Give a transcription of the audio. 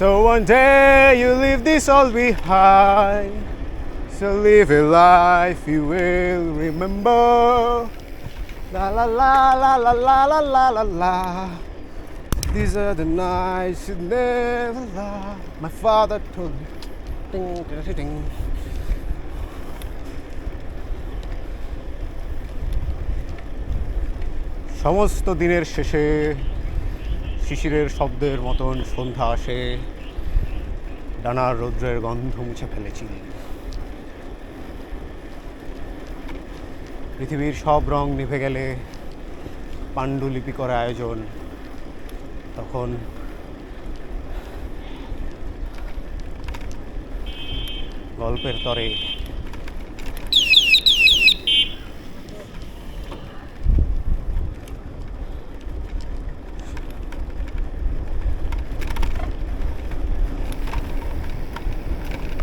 So one day you leave this all behind. So live a life you will remember. La la la la la la la la la la. These are the nights you never lie. My father told me. Ding, ding, ding, ding. সমস্ত দিনের শেষে শিশিরের শব্দের মতন সন্ধ্যা আসে, ডানার রৌদ্রের গন্ধ মুছে ফেলেছি। পৃথিবীর সব রং নিভে গেলে পাণ্ডুলিপি করা আয়োজন, তখন গল্পের তরে